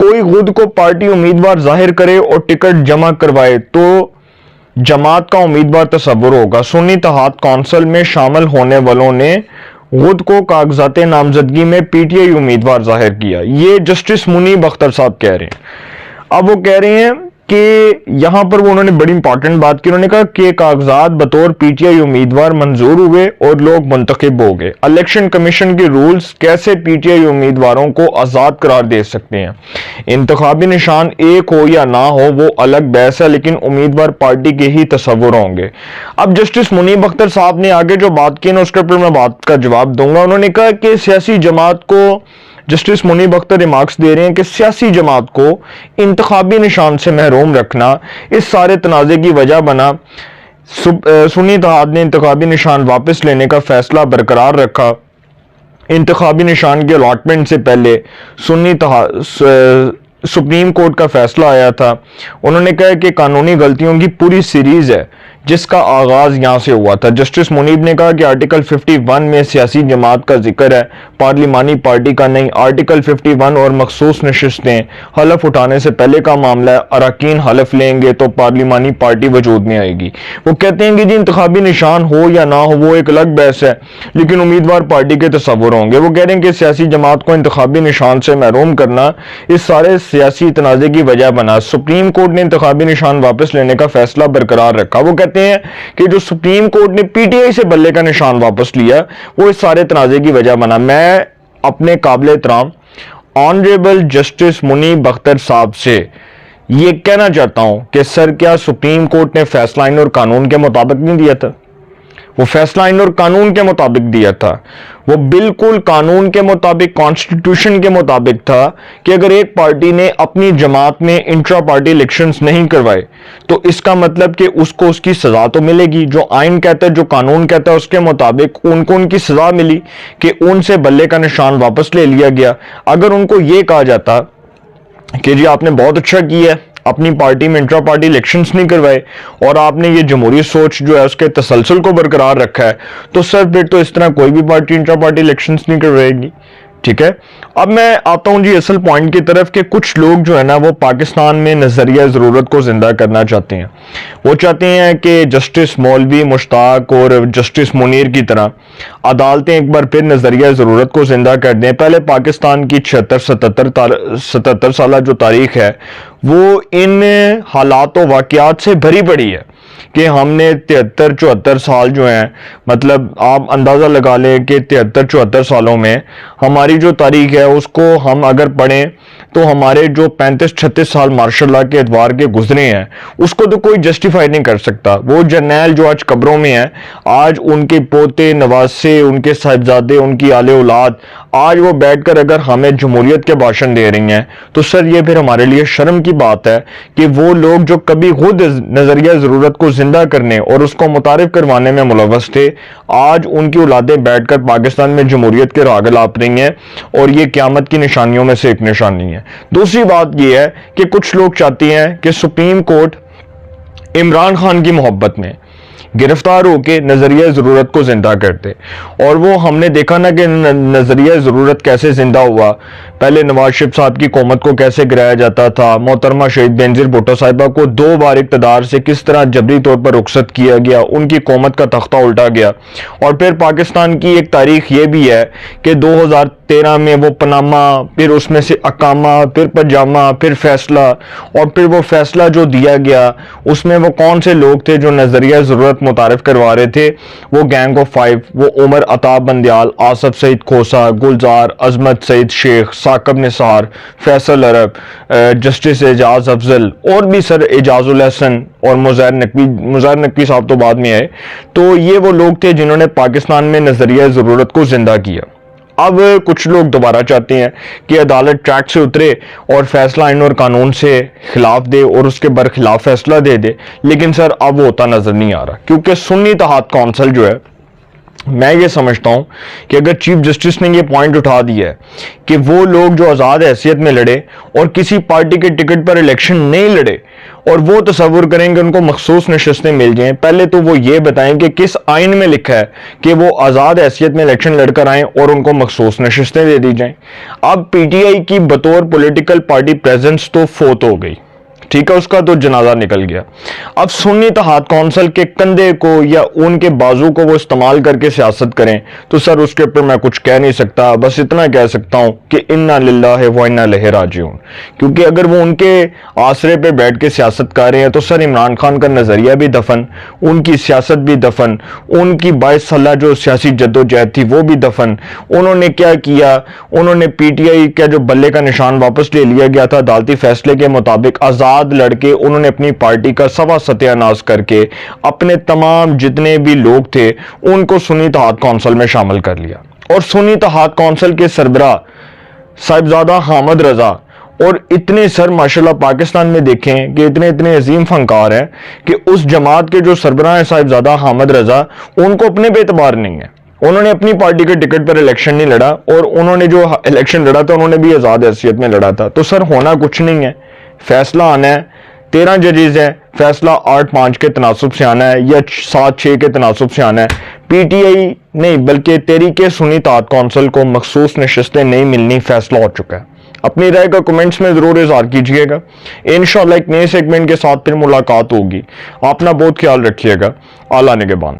کوئی خود کو پارٹی امیدوار ظاہر کرے اور ٹکٹ جمع کروائے تو جماعت کا امیدوار تصور ہوگا۔ سنی اتحاد کونسل میں شامل ہونے والوں نے خود کو کاغذات نامزدگی میں پی ٹی آئی امیدوار ظاہر کیا۔ یہ جسٹس منیب اختر صاحب کہہ رہے ہیں۔ اب وہ کہہ رہے ہیں کہ یہاں پر انہوں نے بڑی امپورٹنٹ بات کی، انہوں نے کہا کہ کاغذات بطور پی ٹی آئی امیدوار منظور ہوئے اور لوگ منتخب ہو گئے۔ الیکشن کمیشن کے رولز کیسے پی ٹی آئی امیدواروں کو آزاد قرار دے سکتے ہیں؟ انتخابی نشان ایک ہو یا نہ ہو وہ الگ بحث ہے، لیکن امیدوار پارٹی کے ہی تصور ہوں گے۔ اب جسٹس منیب اختر صاحب نے آگے جو بات کی نا اس کے اوپر میں بات کا جواب دوں گا۔ انہوں نے کہا کہ سیاسی جماعت کو، جسٹس منیب اختر ریمارکس دے رہے ہیں کہ سیاسی جماعت کو انتخابی نشان سے محروم رکھنا اس سارے تنازع کی وجہ بنا۔ سنی اتحاد نے انتخابی نشان واپس لینے کا فیصلہ برقرار رکھا۔ انتخابی نشان کی الاٹمنٹ سے پہلے سپریم کورٹ کا فیصلہ آیا تھا۔ انہوں نے کہا کہ قانونی غلطیوں کی پوری سیریز ہے جس کا آغاز یہاں سے ہوا تھا۔ جسٹس منیب نے کہا کہ آرٹیکل 51 میں سیاسی جماعت کا ذکر ہے، پارلیمانی پارٹی کا نہیں۔ آرٹیکل 51 اور مخصوص نشستیں حلف اٹھانے سے پہلے کا معاملہ ہے، اراکین حلف لیں گے تو پارلیمانی پارٹی وجود میں آئے گی۔ وہ کہتے ہیں کہ جی انتخابی نشان ہو یا نہ ہو وہ ایک الگ بحث ہے، لیکن امیدوار پارٹی کے تصور ہوں گے۔ وہ کہہ رہے ہیں کہ سیاسی جماعت کو انتخابی نشان سے محروم کرنا اس سارے سیاسی تنازع کی وجہ بنا۔ سپریم کورٹ نے انتخابی نشان واپس لینے کا فیصلہ برقرار رکھا۔ وہ کہتے ہیں کہ جو سپریم کورٹ نے پی ٹی آئی سے بلے کا نشان واپس لیا وہ اس سارے تنازع کی وجہ بنا۔ میں اپنے قابل احترام آنریبل جسٹس منیب اختر صاحب سے یہ کہنا چاہتا ہوں کہ سر کیا سپریم کورٹ نے فیصلہ آئین اور قانون کے مطابق نہیں دیا تھا؟ وہ فیصلہ آئین اور قانون کے مطابق دیا تھا۔ وہ بالکل قانون کے مطابق، کانسٹیٹیوشن کے مطابق تھا کہ اگر ایک پارٹی نے اپنی جماعت میں انٹرا پارٹی الیکشنز نہیں کروائے تو اس کا مطلب کہ اس کو اس کی سزا تو ملے گی۔ جو آئین کہتا ہے، جو قانون کہتا ہے اس کے مطابق ان کو ان کی سزا ملی کہ ان سے بلے کا نشان واپس لے لیا گیا۔ اگر ان کو یہ کہا جاتا کہ جی آپ نے بہت اچھا کیا ہے، اپنی پارٹی میں انٹرا پارٹی الیکشنز نہیں کروائے اور آپ نے یہ جمہوری سوچ جو ہے اس کے تسلسل کو برقرار رکھا ہے، تو سر پھر تو اس طرح کوئی بھی پارٹی انٹرا پارٹی الیکشنز نہیں کروائے گی۔ ٹھیک ہے، اب میں آتا ہوں جی اصل پوائنٹ کی طرف کہ کچھ لوگ جو ہے نا وہ پاکستان میں نظریہ ضرورت کو زندہ کرنا چاہتے ہیں۔ وہ چاہتے ہیں کہ جسٹس مولوی مشتاق اور جسٹس منیر کی طرح عدالتیں ایک بار پھر نظریہ ضرورت کو زندہ کر دیں۔ پہلے پاکستان کی 76-77 سالہ جو تاریخ ہے وہ ان حالات و واقعات سے بھری پڑی ہے کہ ہم نے 73-74 سال جو ہیں، مطلب آپ اندازہ لگا لیں کہ 73-74 سالوں میں ہماری جو تاریخ ہے اس کو ہم اگر پڑھیں تو ہمارے جو 35-36 سال ماشاء اللہ کے اعتبار کے گزرے ہیں اس کو تو کوئی جسٹیفائی نہیں کر سکتا۔ وہ جرنیل جو آج قبروں میں ہیں، آج ان کے پوتے نواسے، ان کے صاحبزادے، ان کی آل اولاد آج وہ بیٹھ کر اگر ہمیں جمہوریت کے بھاشن دے رہی ہیں تو سر یہ پھر ہمارے لیے شرم کی بات ہے کہ وہ لوگ جو کبھی خود نظریہ ضرورت کو زندہ کرنے اور اس کو متعارف کروانے میں ملوث تھے، آج ان کی اولادیں بیٹھ کر پاکستان میں جمہوریت کے راگ الاپ رہی ہیں، اور یہ قیامت کی نشانیوں میں سے ایک نشانی ہے۔ دوسری بات یہ ہے کہ کچھ لوگ چاہتے ہیں کہ سپریم کورٹ عمران خان کی محبت میں گرفتار ہو کے نظریہ ضرورت کو زندہ کرتے، اور وہ ہم نے دیکھا نا کہ نظریہ ضرورت کیسے زندہ ہوا۔ پہلے نواز شریف صاحب کی حکومت کو کیسے گرایا جاتا تھا، محترمہ شہید بینظیر بھٹو صاحبہ کو 2 بار اقتدار سے کس طرح جبری طور پر رخصت کیا گیا، ان کی حکومت کا تختہ الٹا گیا۔ اور پھر پاکستان کی ایک تاریخ یہ بھی ہے کہ 2013 میں وہ پناما، پھر اس میں سے اقامہ، پھر پجامہ، پھر فیصلہ، اور پھر وہ فیصلہ جو دیا گیا اس میں وہ کون سے لوگ تھے جو نظریہ ضرورت متعارف کروا رہے تھے؟ وہ گینگ آف 5، وہ عمر عطا بندیال، آصف سعید کھوسا، گلزار، عظمت سعید شیخ، ثاقب نثار، فیصل عرب، جسٹس اعجاز افضل، اور بھی سر اعجاز الحسن اور مظاہر نقوی صاحب تو بعد میں آئے۔ تو یہ وہ لوگ تھے جنہوں نے پاکستان میں نظریہ ضرورت کو زندہ کیا۔ اب کچھ لوگ دوبارہ چاہتے ہیں کہ عدالت ٹریک سے اترے اور فیصلہ آئین اور قانون سے خلاف دے اور اس کے برخلاف فیصلہ دے دے، لیکن سر اب وہ ہوتا نظر نہیں آ رہا، کیونکہ سنی اتحاد کونسل جو ہے میں یہ سمجھتا ہوں کہ اگر چیف جسٹس نے یہ پوائنٹ اٹھا دیا ہے کہ وہ لوگ جو آزاد حیثیت میں لڑے اور کسی پارٹی کے ٹکٹ پر الیکشن نہیں لڑے اور وہ تصور کریں کہ ان کو مخصوص نشستیں مل جائیں، پہلے تو وہ یہ بتائیں کہ کس آئین میں لکھا ہے کہ وہ آزاد حیثیت میں الیکشن لڑ کر آئیں اور ان کو مخصوص نشستیں دے دی جائیں۔ اب پی ٹی آئی کی بطور پولیٹیکل پارٹی پریزنس تو فوت ہو گئی، ٹھیک ہے، اس کا تو جنازہ نکل گیا۔ اب سنی اتحاد کونسل کے کندھے کو یا ان کے بازو کو وہ استعمال کر کے سیاست کریں تو سر اس کے اوپر میں کچھ کہہ نہیں سکتا، بس اتنا کہہ سکتا ہوں کہ انا للہ و انا الیہ راجعون، کیونکہ اگر وہ ان کے آسرے پہ بیٹھ کے سیاست کر رہے ہیں تو سر عمران خان کا نظریہ بھی دفن، ان کی سیاست بھی دفن، ان کی 22 سالہ جو سیاسی جدوجہد تھی وہ بھی دفن۔ انہوں نے کیا کیا؟ انہوں نے پی ٹی آئی کا جو بلے کا نشان واپس لے لیا گیا تھا عدالتی فیصلے کے مطابق، آزاد لڑکے انہوں نے اپنی پارٹی کا سوا ستیہ ناز کر کے اپنے تمام جتنے بھی لوگ تھے ان کو سنی اتحاد کونسل میں شامل کر لیا، اور سنی اتحاد کونسل کے سربراہ صاحبزادہ حامد رضا اور اتنے سر ماشاءاللہ پاکستان میں دیکھیں کہ اتنے عظیم فنکار ہیں کہ اس جماعت کے جو سربراہ ہیں صاحبزادہ حامد رضا، ان کو اپنے پہ اعتبار نہیں ہے، انہوں نے اپنی پارٹی کے ٹکٹ پر الیکشن نہیں لڑا، اور انہوں نے جو الیکشن لڑا تھا انہوں نے بھی آزاد حیثیت میں لڑا تھا۔ تو سر ہونا کچھ نہیں ہے، فیصلہ آنا ہے، 13 ججز ہیں، فیصلہ 8-5 کے تناسب سے آنا ہے یا 7-6 کے تناسب سے آنا ہے۔ پی ٹی آئی نہیں بلکہ تحریک سنی اتحاد کونسل کو مخصوص نشستیں نہیں ملنی، فیصلہ ہو چکا ہے۔ اپنی رائے کا کمنٹس میں ضرور اظہار کیجئے گا۔ انشاءاللہ ایک نئے سیگمنٹ کے ساتھ پھر ملاقات ہوگی۔ اپنا بہت خیال رکھیے گا۔ اعلیٰ نگہبان۔